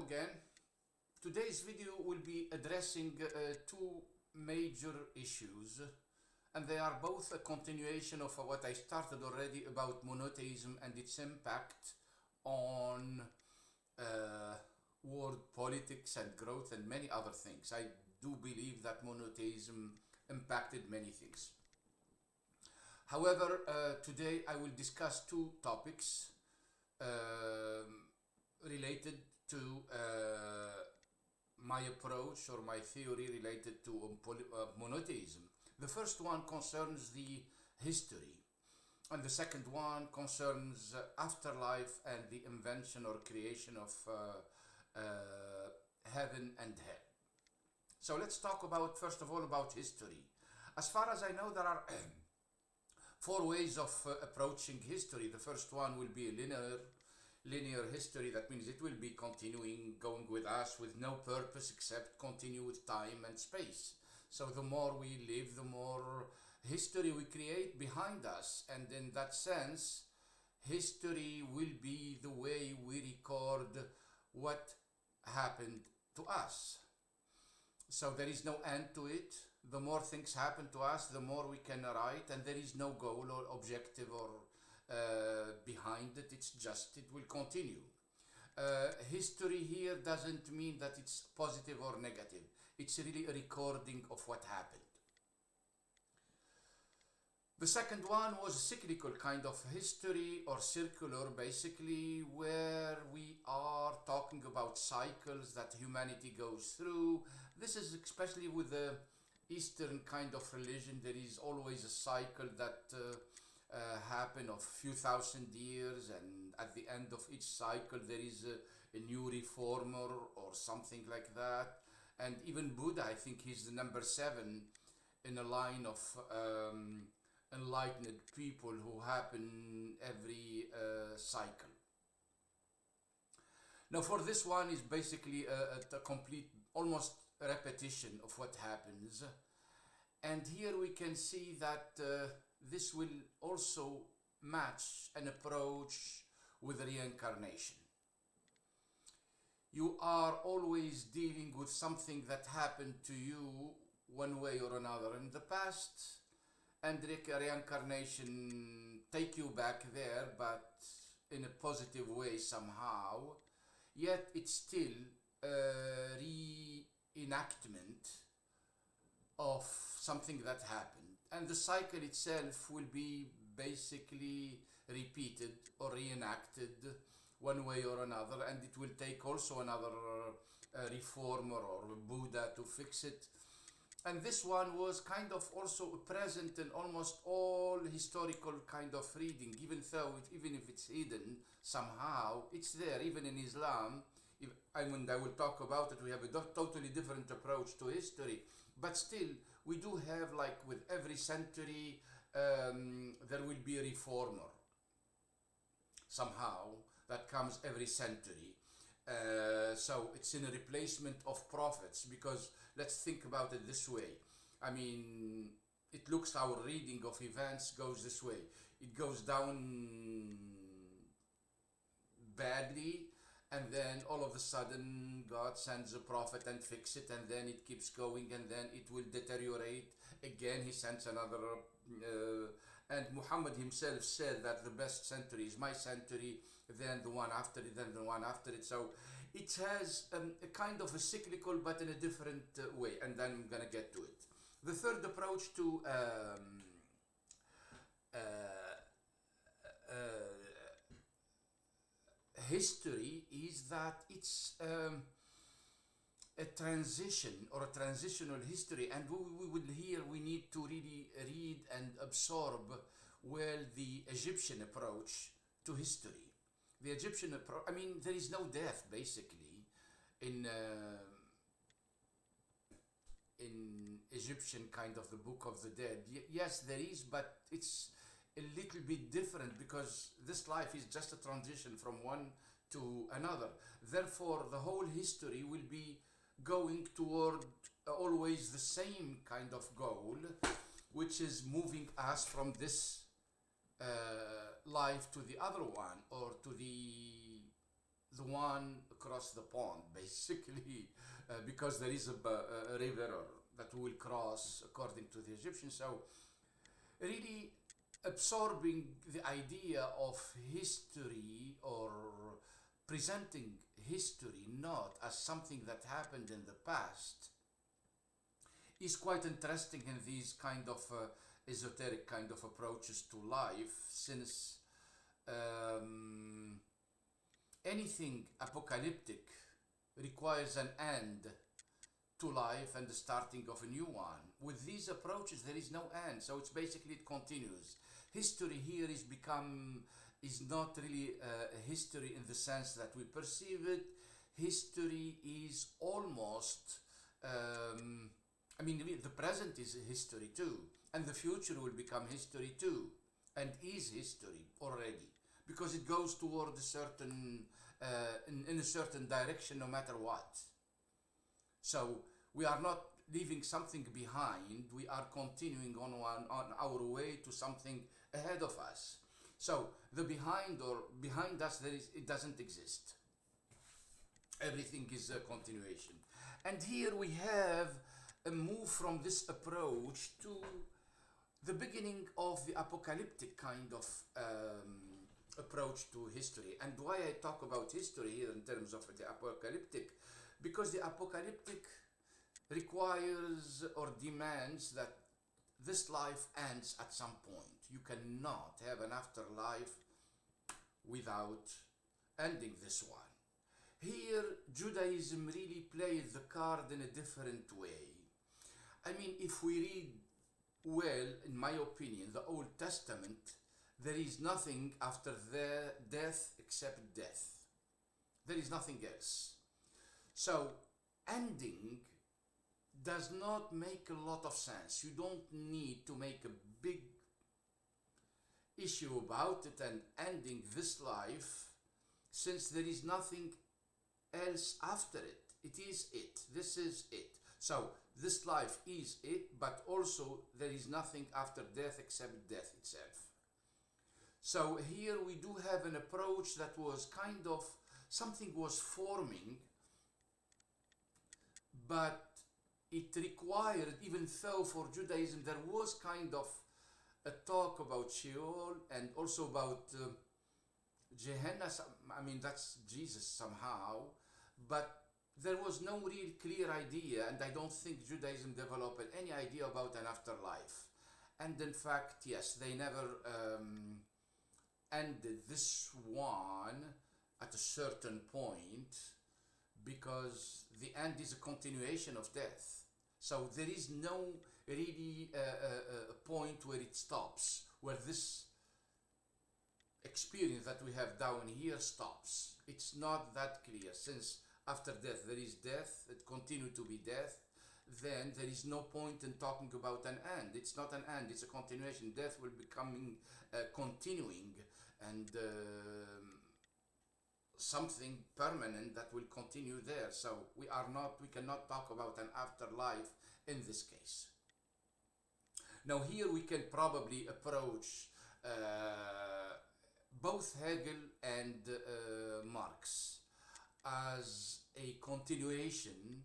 again. Today's video will be addressing two major issues, and they are both a continuation of what I started already about monotheism and its impact on world politics and growth and many other things. I do believe that monotheism impacted many things. However, today I will discuss two topics related to my approach or my theory related to monotheism. The first one concerns the history, and the second one concerns afterlife and the invention or creation of heaven and hell. So let's talk about, first of all, about history. As far as I know, there are four ways of approaching history. The first one will be a linear history. That means it will be continuing, going with us with no purpose except continue with time and space. So the more we live, the more history we create behind us, and in that sense, history will be the way we record what happened to us. So there is no end to it. The more things happen to us, the more we can write, and there is no goal or objective or behind it. It's just, it will continue. History here doesn't mean that it's positive or negative. It's really a recording of what happened. The second one was a cyclical kind of history, or circular basically, where we are talking about cycles that humanity goes through. This is especially with the Eastern kind of religion. There is always a cycle that happen of few thousand years, and at the end of each cycle there is a new reformer or something like that. And even Buddha, I think he's the number 7 in a line of enlightened people who happen every cycle. Now for this one is basically a complete, almost repetition of what happens. And here we can see that this will also match an approach with reincarnation. You are always dealing with something that happened to you one way or another in the past, and reincarnation take you back there, but in a positive way somehow. Yet it's still a reenactment of something that happened, and the cycle itself will be basically repeated or reenacted one way or another, and it will take also another reformer or Buddha to fix it. And this one was kind of also present in almost all historical kind of reading, even if it's hidden somehow, it's there. Even in Islam, I will talk about it, we have a totally different approach to history, but still we do have, like with every century, there will be a reformer somehow that comes every century. So it's in a replacement of prophets, because let's think about it this way. I mean, it looks, our reading of events goes this way. It goes down badly, and then all of a sudden God sends a prophet and fix it, and then it keeps going, and then it will deteriorate again. He sends another, and Muhammad himself said that the best century is my century, then the one after it, then the one after it. So it has a kind of a cyclical, but in a different way, and then I'm gonna get to it. The third approach to history is that it's a transition or a transitional history, and we need to really read and absorb well the Egyptian approach to history. The Egyptian approach, I mean, there is no death basically in Egyptian kind of the Book of the Dead. Yes, there is, but it's a little bit different, because this life is just a transition from one to another. Therefore, the whole history will be going toward always the same kind of goal, which is moving us from this life to the other one, or to the one across the pond, basically, because there is a river that we will cross according to the Egyptians. So really absorbing the idea of history, or presenting history not as something that happened in the past, is quite interesting in these kind of esoteric kind of approaches to life, since anything apocalyptic requires an end to life and the starting of a new one. With these approaches, there is no end, so it's basically it continues. History here is not really a history in the sense that we perceive it. History is almost, I mean, the present is history too, and the future will become history too, and is history already, because it goes toward a certain, in a certain direction, no matter what. So we are not leaving something behind, we are continuing on our way to something ahead of us. So the behind us, it doesn't exist. Everything is a continuation. And here we have a move from this approach to the beginning of the apocalyptic kind of approach to history. And why I talk about history here in terms of the apocalyptic, because the apocalyptic requires or demands that this life ends at some point. You cannot have an afterlife without ending this one. Here, Judaism really plays the card in a different way. I mean, if we read well, in my opinion, the Old Testament, there is nothing after the death except death. There is nothing else. So, ending does not make a lot of sense. You don't need to make a big issue about it and ending this life, since there is nothing else after it. It is it. This is it. So this life is it, but also there is nothing after death except death itself. So here we do have an approach that was kind of, something was forming, but it required, even though for Judaism there was kind of a talk about Sheol and also about Gehenna, I mean that's Jesus somehow, but there was no real clear idea, and I don't think Judaism developed any idea about an afterlife. And in fact, yes, they never ended this one at a certain point, because the end is a continuation of death. So there is no really a point where it stops, where this experience that we have down here stops. It's not that clear, since after death there is death, it continues to be death, then there is no point in talking about an end. It's not an end, it's a continuation. Death will become continuing, and something permanent that will continue there. So we cannot talk about an afterlife in this case. Now here we can probably approach both Hegel and Marx as a continuation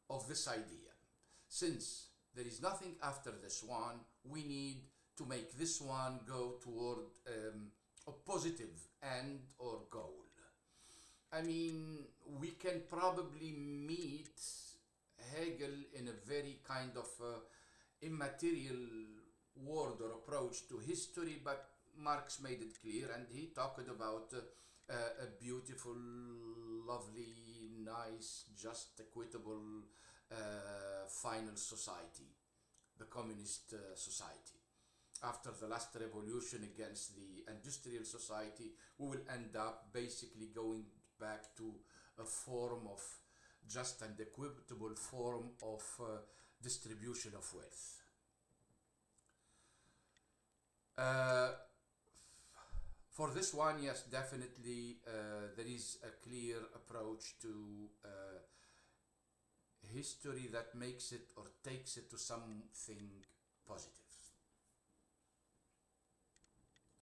of this idea. Since there is nothing after this one, we need to make this one go toward a positive end or goal. I mean, we can probably meet Hegel in a very kind of immaterial word or approach to history, but Marx made it clear, and he talked about a beautiful, lovely, nice, just, equitable final society, the communist society. After the last revolution against the industrial society, we will end up basically going back to a form of just and equitable form of distribution of wealth. For this one, yes, definitely there is a clear approach to history that makes it or takes it to something positive.